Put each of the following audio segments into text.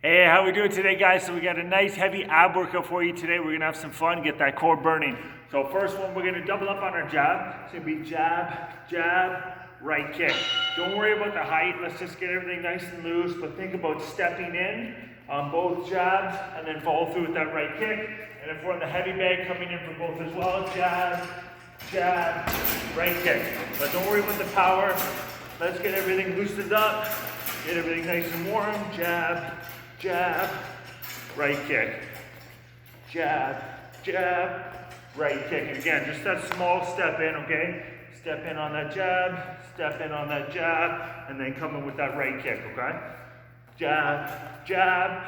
Hey, how we doing today, guys? So we got a nice heavy ab workout for you today. We're gonna have some fun, get that core burning. So first one, we're gonna double up on our jab. It's gonna be jab, jab, right kick. Don't worry about the height. Let's just get everything nice and loose, but think about stepping in on both jabs and then follow through with that right kick. And if we're on the heavy bag, coming in for both as well. Jab, jab, right kick. But don't worry about the power. Let's get everything loosened up, get everything nice and warm. Jab, jab, right kick. Jab, jab, right kick. And again, just that small step in, okay? Step in on that jab, step in on that jab, and then come in with that right kick, okay? Jab, jab,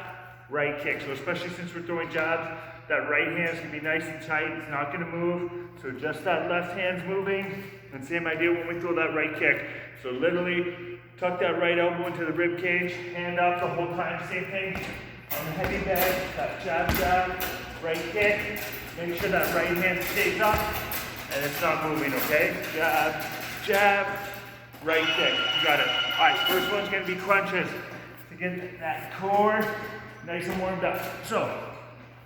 right kick. So especially since we're throwing jabs, that right hand's gonna be nice and tight. It's not gonna move. So just that left hand's moving. And same idea when we throw that right kick. So literally tuck that right elbow into the rib cage, hand up the whole time, same thing. On the heavy bag, that jab, jab, right kick. Make sure that right hand stays up and it's not moving, okay? Jab, jab, right kick. You got it. All right, first one's gonna be crunches to get that core nice and warmed up. So,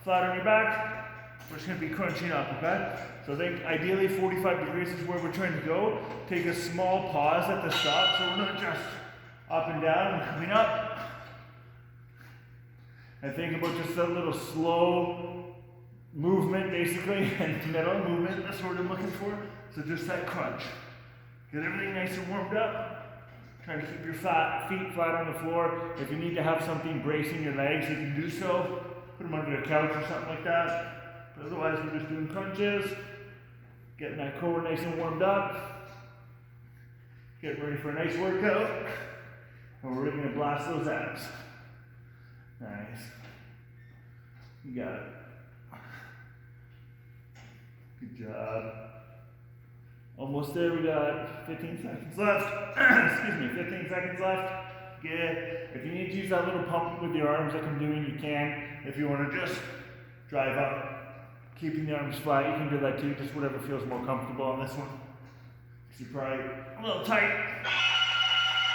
flat on your back, we're just gonna be crunching up, okay? So think ideally 45 degrees is where we're trying to go. Take a small pause at the stop, so we're not just up and down and coming up. And think about just a little slow movement, basically, and middle movement, that's what I'm looking for. So just that crunch. Get everything nice and warmed up. Try to keep your feet flat on the floor. If you need to have something bracing your legs, you can do so. Put them under a couch or something like that. But otherwise, we're just doing crunches. Getting that core nice and warmed up. Getting ready for a nice workout. And we're really gonna blast those abs. Nice. You got it. Good job. Almost there, we got 15 seconds left. Excuse me, 15 seconds left. Good. If you need to use that little pump with your arms like I'm doing, you can. If you want to just drive up, keeping the arms flat, you can do that too, just whatever feels more comfortable on this one. Because you're probably a little tight,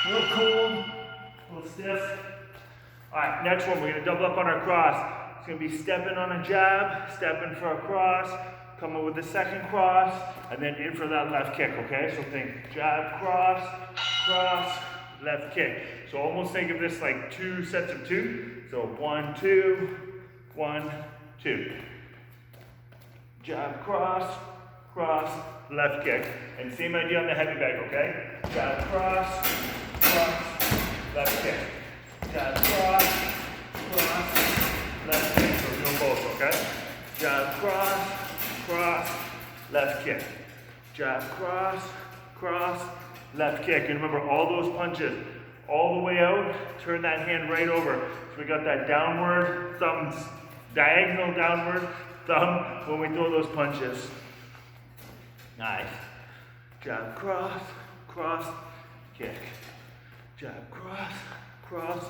a little cold, a little stiff. All right, next one, we're gonna double up on our cross. It's gonna be stepping on a jab, stepping for a cross, come up with the second cross, and then in for that left kick, okay? So think jab, cross, cross, left kick. So almost think of this like 2 sets of 2. So 1, 2, 1, 2. Jab, cross, cross, left kick. And same idea on the heavy bag, okay? Jab, cross, cross, left kick. Jab, cross, cross, left kick. So we're doing both, okay? Jab, cross, cross, left kick. Jab, cross, cross, left kick. And remember, all those punches, all the way out, turn that hand right over. So we got that downward thumb, diagonal downward thumb when we throw those punches. Nice. Jab, cross, cross, kick. Jab, cross, cross,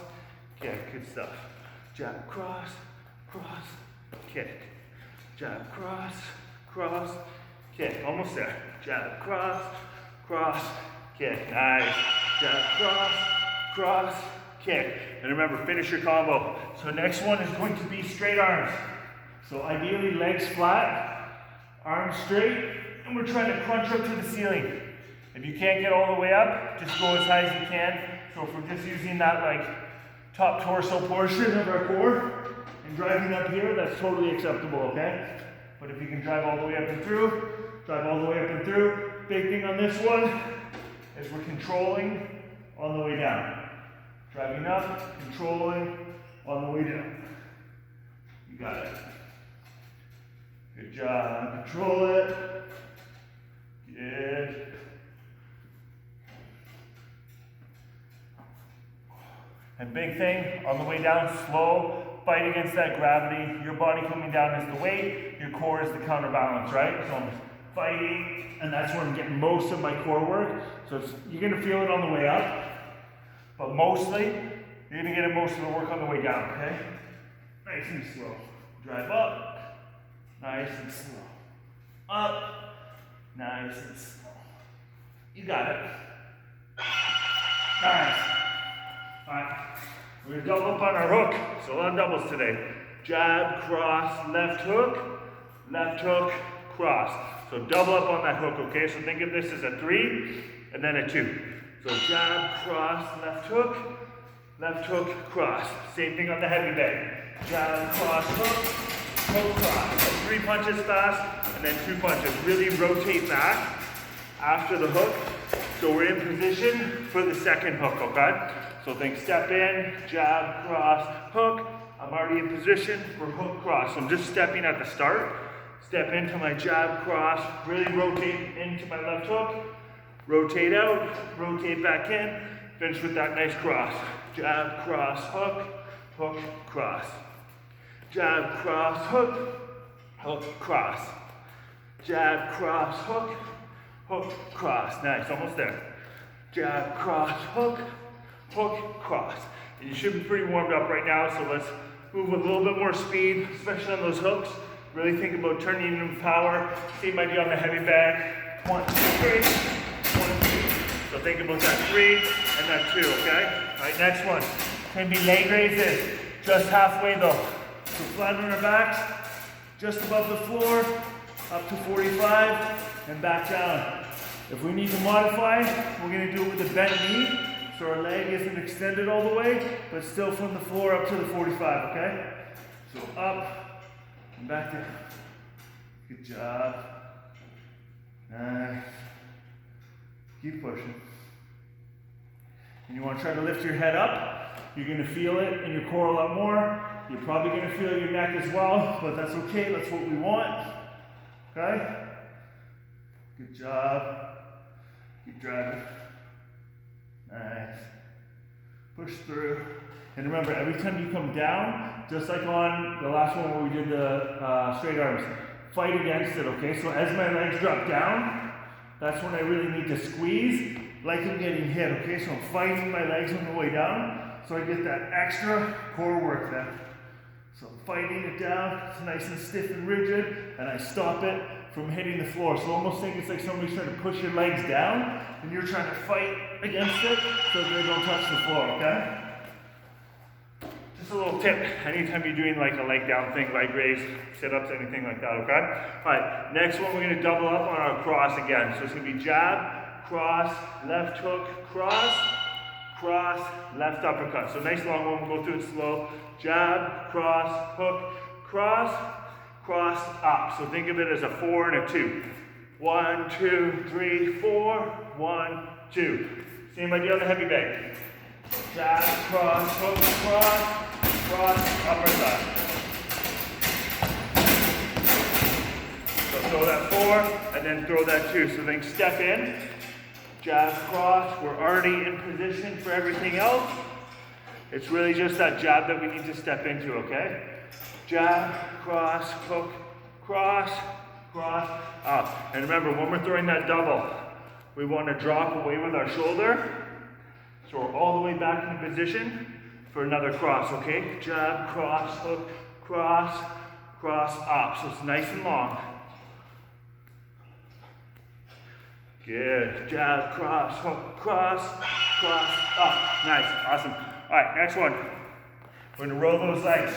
kick. Good stuff. Jab, cross, cross, kick. Jab, cross, cross, kick. Almost there. Jab, cross, cross, kick. Nice. Jab, cross, cross, kick. And remember, finish your combo. So next one is going to be straight arms. So ideally legs flat, arms straight, and we're trying to crunch up to the ceiling. If you can't get all the way up, just go as high as you can. So if we're just using that like top torso portion of our core and driving up here, that's totally acceptable, okay? But if you can drive all the way up and through, drive all the way up and through. Big thing on this one is we're controlling on the way down. Driving up, controlling on the way down. You got it. Good job. Control it. Good. And big thing, on the way down, slow, fight against that gravity. Your body coming down is the weight, your core is the counterbalance, right? So I'm fighting, and that's where I'm getting most of my core work. So you're gonna feel it on the way up, but mostly, you're gonna get most of the work on the way down, okay? Nice and slow. Drive up, nice and slow. Up, nice and slow. You got it. Nice. All right. We're gonna double up on our hook. So a lot of doubles today. Jab, cross, left hook, cross. So double up on that hook, okay? So think of this as a 3 and then a 2. So jab, cross, left hook, cross. Same thing on the heavy bag. Jab, cross, hook, cross. So 3 punches fast and then 2 punches. Really rotate back after the hook. So we're in position for the second hook, okay? So think step in, jab, cross, hook. I'm already in position for hook, cross. So I'm just stepping at the start. Step into my jab, cross, really rotate into my left hook. Rotate out, rotate back in. Finish with that nice cross. Jab, cross, hook, cross. Jab, cross, hook, cross. Jab, cross, hook, cross. Nice, almost there. Jab, cross, hook, cross. And you should be pretty warmed up right now, so let's move with a little bit more speed, especially on those hooks. Really think about turning into power. Same idea on the heavy bag. 1, 2, 3. 1, 2. So think about that 3 and that 2, okay? All right, next one. Can be leg raises, just halfway though. So flat on our backs, just above the floor, up to 45, and back down. If we need to modify, we're gonna do it with a bent knee, so our leg isn't extended all the way, but still from the floor up to the 45, okay? So up and back down. Good job. Nice. Keep pushing. And you want to try to lift your head up. You're going to feel it in your core a lot more. You're probably going to feel your neck as well, but that's okay. That's what we want. Okay? Good job. Keep driving. Nice. Push through. And remember, every time you come down, just like on the last one where we did the straight arms, fight against it, okay? So as my legs drop down, that's when I really need to squeeze, like I'm getting hit, okay? So I'm fighting my legs on the way down, so I get that extra core work then. So I'm fighting it down, it's nice and stiff and rigid, and I stop it from hitting the floor. So almost think it's like somebody's trying to push your legs down, and you're trying to fight against it so they don't touch the floor, okay? Just a little tip, anytime you're doing like a leg down thing, leg raise, sit-ups, anything like that, okay? All right, next one we're gonna double up on our cross again. So it's gonna be jab, cross, left hook, cross, left uppercut. So nice long one, we'll go through it slow. Jab, cross, hook, cross, up. So think of it as a 4 and a 2. 1, 2, 3, 4, 1, 2. Same idea on the heavy bag. Jab, cross, hook, cross, uppercut. So throw that 4 and then throw that 2. So then step in, jab, cross. We're already in position for everything else. It's really just that jab that we need to step into, okay? Jab, cross, hook, cross, up. And remember, when we're throwing that double, we want to drop away with our shoulder. So we're all the way back in position for another cross, okay? Jab, cross, hook, cross, up. So it's nice and long. Good. Jab, cross, hook, cross, up. Nice. Awesome. All right, next one. We're going to roll those legs.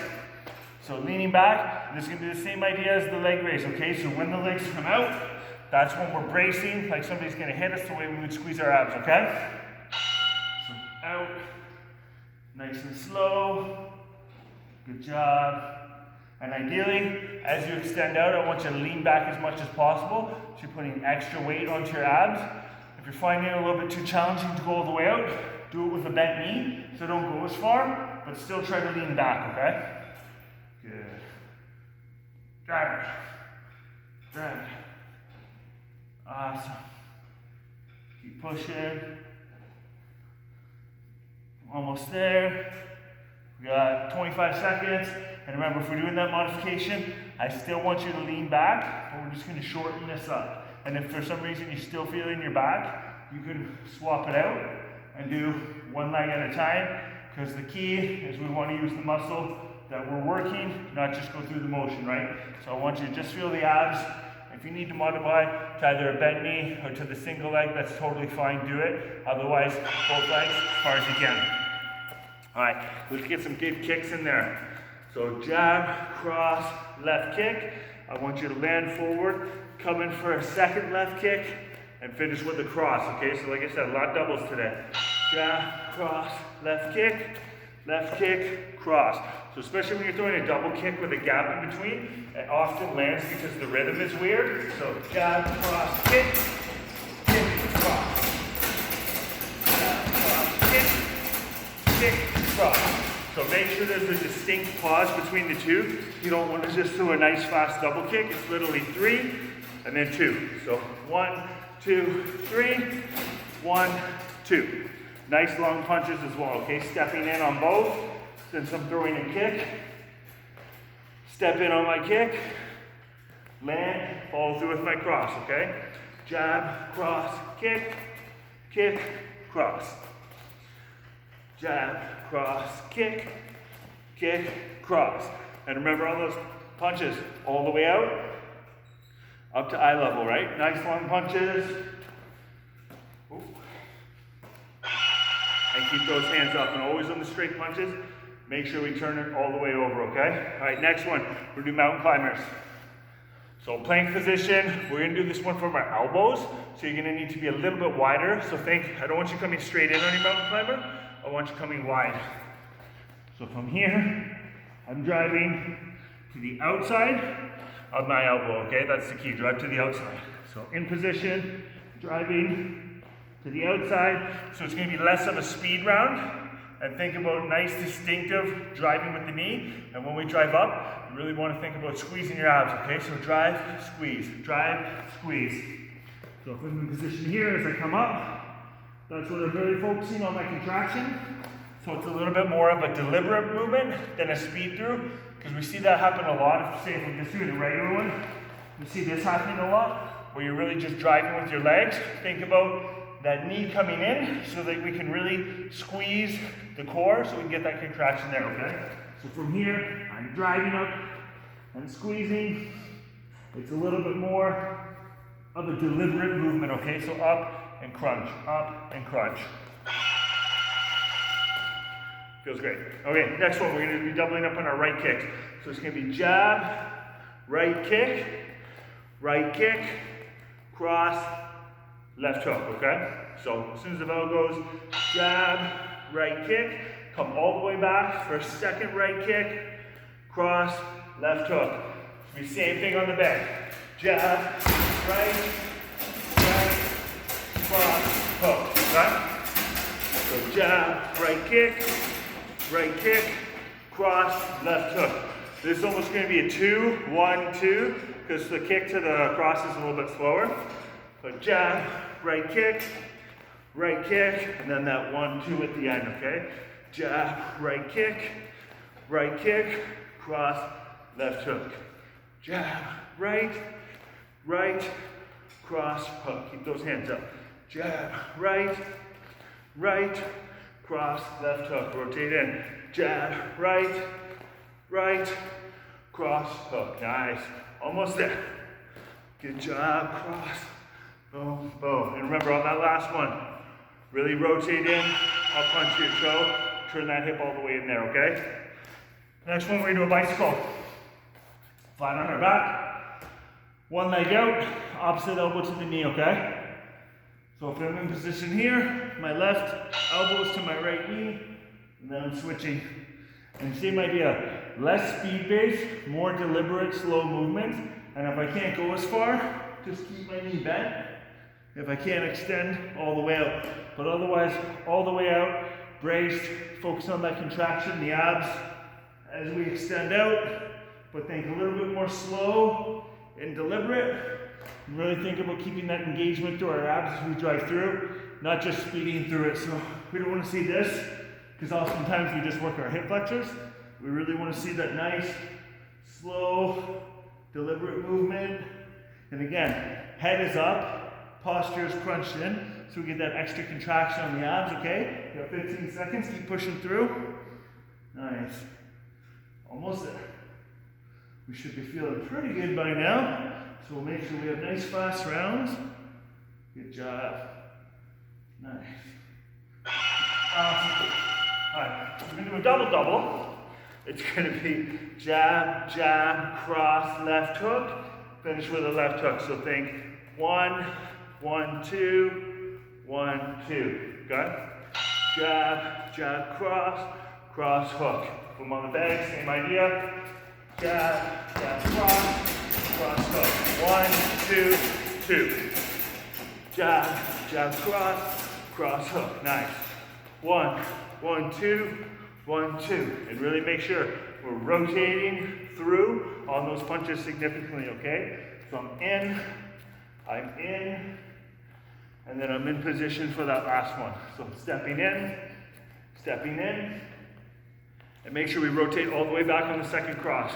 So leaning back, this is going to be the same idea as the leg raise, okay? So when the legs come out, that's when we're bracing, like somebody's going to hit us the way we would squeeze our abs, okay? So out, nice and slow. Good job. And ideally, as you extend out, I want you to lean back as much as possible. So you're putting extra weight onto your abs. If you're finding it a little bit too challenging to go all the way out, do it with a bent knee, so don't go as far, but still try to lean back, okay? Good. Drive it. Awesome. Keep pushing. Almost there. We got 25 seconds. And remember, if we're doing that modification, I still want you to lean back, but we're just going to shorten this up. And if for some reason you're still feeling your back, you can swap it out and do one leg at a time, because the key is we want to use the muscle that we're working, not just go through the motion, right? So I want you to just feel the abs. If you need to modify to either a bent knee or to the single leg, that's totally fine, do it. Otherwise, both legs as far as you can. All right, let's get some good kicks in there. So jab, cross, left kick. I want you to land forward, come in for a second left kick, and finish with the cross, okay? So like I said, a lot of doubles today. Jab, cross, left kick, cross. So especially when you're throwing a double kick with a gap in between, it often lands because the rhythm is weird. So jab, cross, kick, cross. Jab, cross, kick, cross. So make sure there's a distinct pause between the two. You don't want to just do a nice fast double kick. It's literally 3 and then 2. So 1, 2, 3, 1, 2. Nice long punches as well, okay? Stepping in on both since I'm throwing a kick. Step in on my kick. Land, follow through with my cross, okay? Jab, cross, kick, cross. Jab, cross, kick, cross. And remember all those punches all the way out, up to eye level, right? Nice long punches. Ooh. And keep those hands up. And always on the straight punches, make sure we turn it all the way over, okay? All right, next one, we're gonna do mountain climbers. So plank position, we're gonna do this one from our elbows. So you're gonna need to be a little bit wider. So I don't want you coming straight in on your mountain climber. I want you coming wide. So from here, I'm driving to the outside of my elbow, okay? That's the key, drive to the outside. So in position, driving to the outside. So it's gonna be less of a speed round. And think about nice, distinctive driving with the knee. And when we drive up, you really wanna think about squeezing your abs, okay? So drive, squeeze, squeeze. So if I'm in position here, as I come up, that's what I'm really focusing on, my contraction. So it's a little bit more of a deliberate movement than a speed through, because we see that happen a lot. Say if we're just doing a regular one, we see this happening a lot, where you're really just driving with your legs. Think about that knee coming in so that we can really squeeze the core so we can get that contraction there, okay? So from here, I'm driving up and squeezing. It's a little bit more of a deliberate movement, okay? So up and crunch, up and crunch. Feels great. Okay, next one, we're gonna be doubling up on our right kick. So it's gonna be jab, right kick, cross, left hook, okay? So as soon as the bell goes, jab, right kick, come all the way back for a second right kick, cross, left hook. It's the same thing on the back. Jab, right, cross, hook, okay? So jab, right kick, cross, left hook. This is almost going to be a 2, 1, 2, because the kick to the cross is a little bit slower. But jab, right kick, and then that 1, 2 at the end, okay? Jab, right kick, cross, left hook. Jab, right, cross, hook. Keep those hands up. Jab, right, cross, left hook. Rotate in. Jab, right, cross, hook. Nice. Almost there. Good job. Cross. Boom, boom. And remember on that last one, really rotate in, up punch your toe, turn that hip all the way in there, okay? Next one, we're gonna do a bicycle. Flat on our back, one leg out, opposite elbow to the knee, okay? So if I'm in position here, my left elbow is to my right knee, and then I'm switching. And same idea, less speed-based, more deliberate, slow movement. And if I can't go as far, just keep my knee bent. If I can't extend, all the way out. But otherwise, all the way out, braced, focus on that contraction, the abs, as we extend out. But think a little bit more slow and deliberate. And really think about keeping that engagement through our abs as we drive through, not just speeding through it. So we don't want to see this, because oftentimes we just work our hip flexors. We really want to see that nice, slow, deliberate movement. And again, head is up, posture is crunched in, so we get that extra contraction on the abs, okay? You got 15 seconds, keep pushing through. Nice. Almost there. We should be feeling pretty good by now. So we'll make sure we have nice fast rounds. Good job. Nice. Awesome. Alright, so we're gonna do a double-double. It's gonna be jab, jab, cross, left hook, finish with a left hook. So think 1, 1, 2, 1, 2. Okay? Jab, jab, cross, cross, hook. Put them on the bag, same idea. Jab, jab, cross, hook. 1, 2, 2. Jab, jab, cross, hook. Nice. 1, 1, 2, 1, 2. And really make sure we're rotating through on those punches significantly, okay? So I'm in, and then I'm in position for that last one. So I'm stepping in, and make sure we rotate all the way back on the second cross.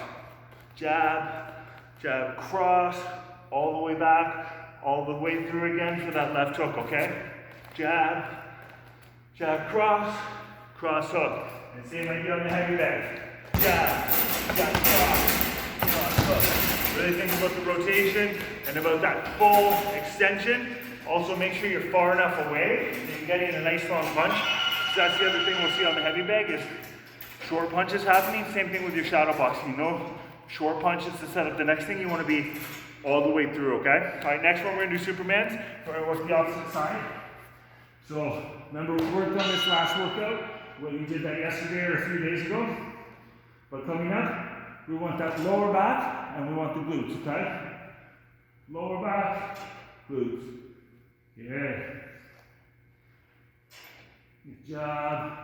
Jab, jab, cross, all the way back, all the way through again for that left hook, okay? Jab, jab, cross, hook. And same idea on the heavy bag. Jab, jab, cross, hook. Really think about the rotation and about that full extension. Also make sure you're far enough away that you're getting a nice long punch. So that's the other thing we'll see on the heavy bag is short punches happening. Same thing with your shadow boxing. Short punches to set up the next thing. You want to be all the way through, okay? All right, next one we're going to do Supermans. We're going to work the opposite side. So remember we worked on this last workout. Well, you did that yesterday or a few days ago. But coming up, we want that lower back and we want the glutes, okay? Lower back, glutes. Yeah. Good job.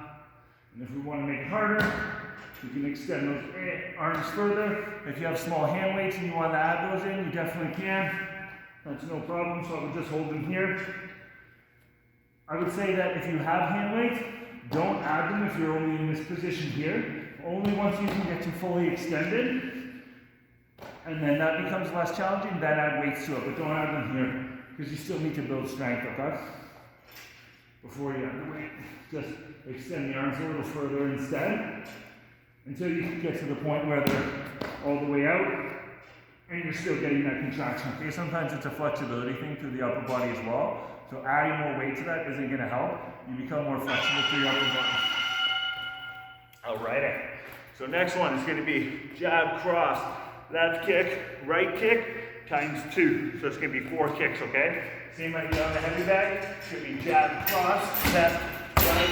And if we want to make it harder, we can extend those arms further. If you have small hand weights and you want to add those in, you definitely can. That's no problem, so I would just hold them here. I would say that if you have hand weights, don't add them if you're only in this position here. Only once you can get to fully extended, and then that becomes less challenging, then add weights to it, but don't add them here, because you still need to build strength, okay? Before you add the weight, just extend the arms a little further instead, until you get to the point where they're all the way out, and you're still getting that contraction, okay? Sometimes it's a flexibility thing through the upper body as well, so adding more weight to that isn't gonna help. You become more flexible through your upper body. Alrighty. So next one is going to be jab, cross, left kick, right kick, times 2. So it's going to be 4 kicks, okay? Same idea on the heavy bag. It's going to be jab, cross, left, right.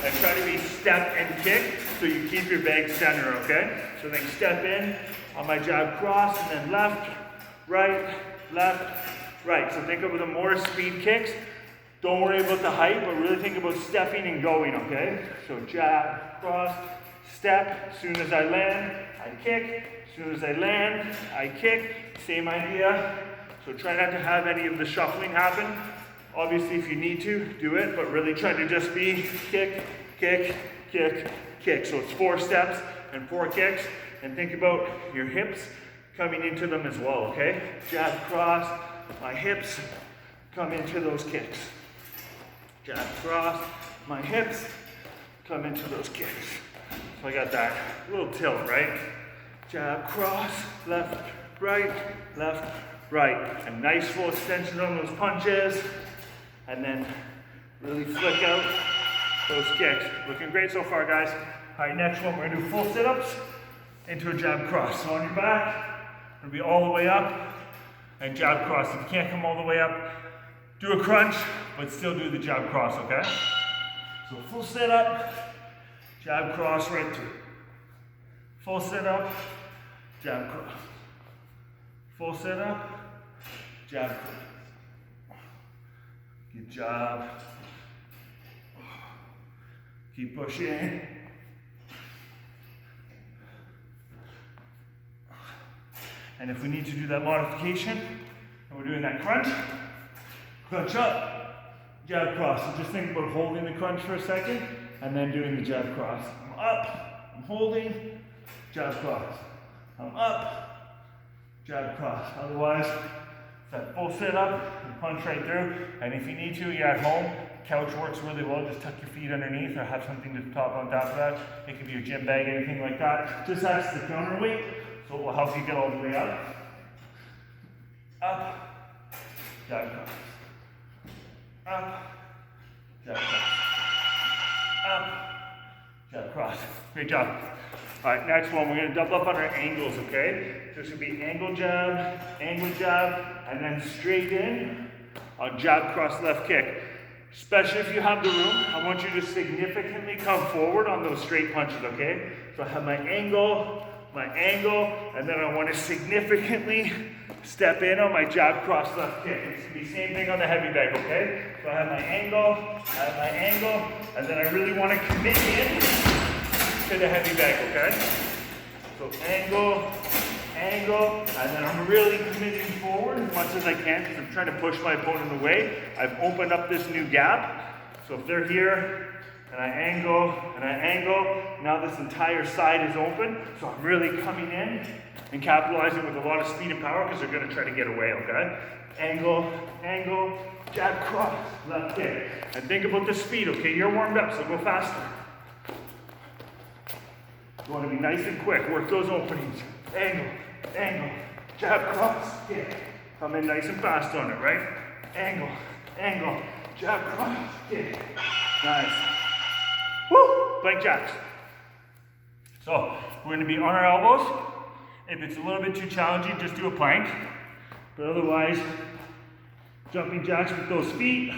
And try to be step and kick so you keep your bag center, okay? So then step in on my jab, cross, and then left, right. So think of the more speed kicks. Don't worry about the height, but really think about stepping and going, okay? So jab, cross, step. As soon as I land, I kick. As soon as I land, I kick. Same idea. So try not to have any of the shuffling happen. Obviously, if you need to, do it, but really try to just be kick, kick, kick, kick. So it's 4 steps and 4 kicks. And think about your hips coming into them as well, okay? Jab, cross, my hips come into those kicks. Jab, cross, my hips come into those kicks. So I got that little tilt, right? Jab, cross, left, right. A nice full extension on those punches. And then really flick out those kicks. Looking great so far, guys. All right, next one, we're gonna do full sit-ups into a jab cross. So on your back, we're gonna be all the way up and jab cross. If you can't come all the way up, do a crunch, but still do the jab cross, okay? So full sit up, jab cross right through. Full sit up, jab cross. Full sit up, jab cross. Good job. Keep pushing. And if we need to do that modification, and we're doing that crunch up, jab cross. So just think about holding the crunch for a second, and then doing the jab cross. I'm up, I'm holding, jab cross. I'm up, jab cross. Otherwise, that full sit up, and punch right through. And if you need to, you're at home, couch works really well. Just tuck your feet underneath or have something to top on top of that. It could be your gym bag, anything like that. Just acts as the counterweight, so it will help you get all the way up. Up, jab cross. Up, jab cross. up, jab, cross. Great job. All right, next one, we're gonna double up on our angles, okay? So it's gonna be angle jab, and then straight in on jab, cross, left kick. Especially if you have the room, I want you to significantly come forward on those straight punches, okay? So I have my angle, and then I want to significantly step in on my jab, cross, left kick. It's gonna be the same thing on the heavy bag, okay? So I have my angle, and then I really want to commit in to the heavy bag, okay? So angle, and then I'm really committing forward as much as I can because I'm trying to push my opponent away. I've opened up this new gap. So if they're here, and I angle, now this entire side is open. So I'm really coming in and capitalizing with a lot of speed and power because they're gonna try to get away, okay? Angle, jab, cross, left kick. And think about the speed, okay? You're warmed up, so go faster. You wanna be nice and quick, work those openings. Angle, jab, cross, kick. Come in nice and fast on it, right? Angle, jab, cross, kick. Nice. Woo! Plank jacks. So, we're gonna be on our elbows. If it's a little bit too challenging, just do a plank. But otherwise, jumping jacks with those feet.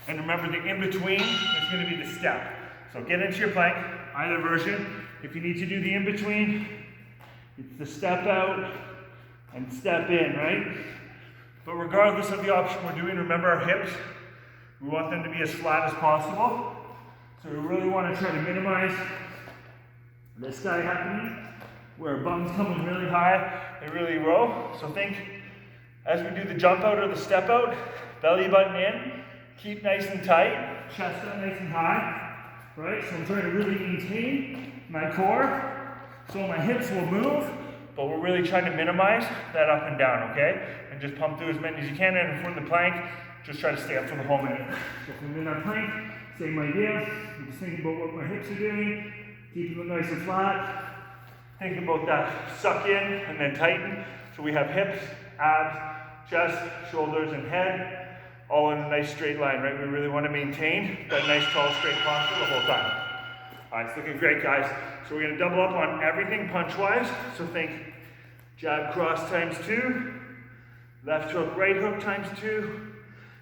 And remember, the in-between is gonna be the step. So get into your plank, either version. If you need to do the in-between, it's the step out and step in, right? But regardless of the option we're doing, remember our hips. We want them to be as flat as possible. So we really want to try to minimize this guy happening, where our bum's coming really high, they really row. So think, as we do the jump out or the step out, belly button in, keep nice and tight, chest up nice and high, right? So I'm trying to really maintain my core. So my hips will move, but we're really trying to minimize that up and down, okay? And just pump through as many as you can. And if we're in the plank, just try to stay up for the whole minute. So if I'm in that plank, same idea. I'm just thinking about what my hips are doing, keeping them nice and flat. Think about that suck in and then tighten. So we have hips, abs, chest, shoulders, and head, all in a nice straight line, right? We really want to maintain that nice, tall, straight posture the whole time. All right, it's looking great, guys. So we're gonna double up on everything punch-wise. So think jab, cross times 2, left hook, right hook times 2,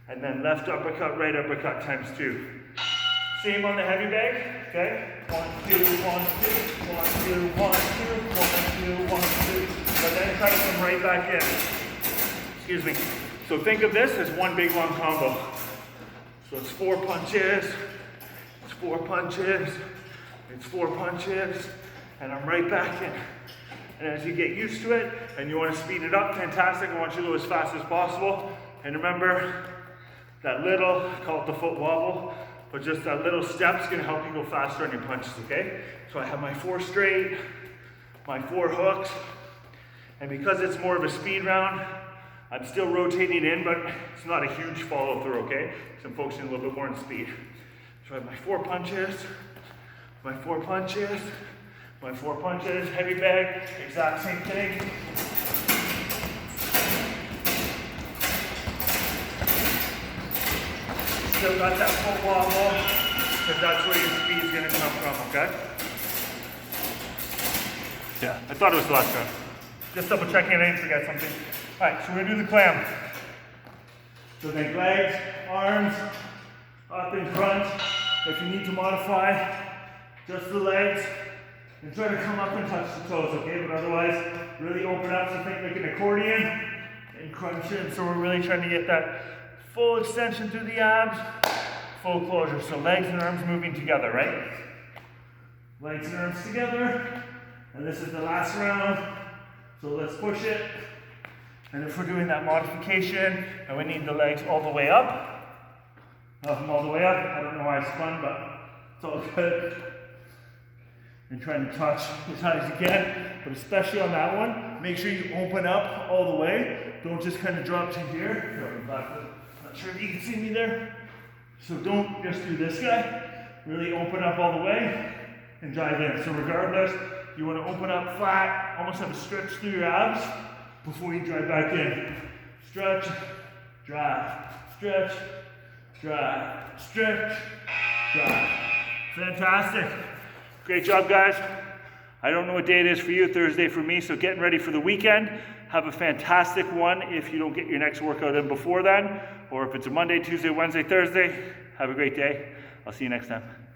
and then left uppercut, right uppercut times 2. Same on the heavy bag, okay? 1, 2, 1, 2, 1, 2, 1, 2, 1, 2, 1, 2. But then try to come right back in. Excuse me. So think of this as one big long combo. So it's 4 punches, it's 4 punches, it's 4 punches, and I'm right back in. And as you get used to it, and you want to speed it up, fantastic. I want you to go as fast as possible. And remember, that little, I call it the foot wobble, but just that little step is going to help you go faster on your punches, okay? So I have my 4 straight, my 4 hooks, and because it's more of a speed round, I'm still rotating in, but it's not a huge follow through, okay? So I'm focusing a little bit more on speed. So I have my 4 punches, my 4 punches, my 4 punches, heavy bag, exact same thing. Still got that foot wobble, because that's where your speed is gonna come from, okay? Yeah, I thought it was the last round. Just double checking, I didn't forget something. All right, so we're gonna do the clam. So think legs, arms, up in front. If you need to modify, just the legs, and try to come up and touch the toes, okay? But otherwise, really open up, so think like an accordion, and crunch in. So we're really trying to get that full extension through the abs, full closure. So legs and arms moving together, right? Legs and arms together, and this is the last round. So let's push it. And if we're doing that modification, and we need the legs all the way up, all the way up, I don't know why I spun, but it's all good. And trying to touch as high as you can, but especially on that one, make sure you open up all the way. Don't just kind of drop to here. Not sure if you can see me there. So don't just do this guy. Really open up all the way and drive in. So regardless, you want to open up flat, almost have a stretch through your abs before you drive back in. Stretch, drive, stretch, drive, stretch, drive. Fantastic. Great job, guys. I don't know what day it is for you, Thursday for me, so getting ready for the weekend. Have a fantastic one if you don't get your next workout in before then, or if it's a Monday, Tuesday, Wednesday, Thursday, have a great day. I'll see you next time.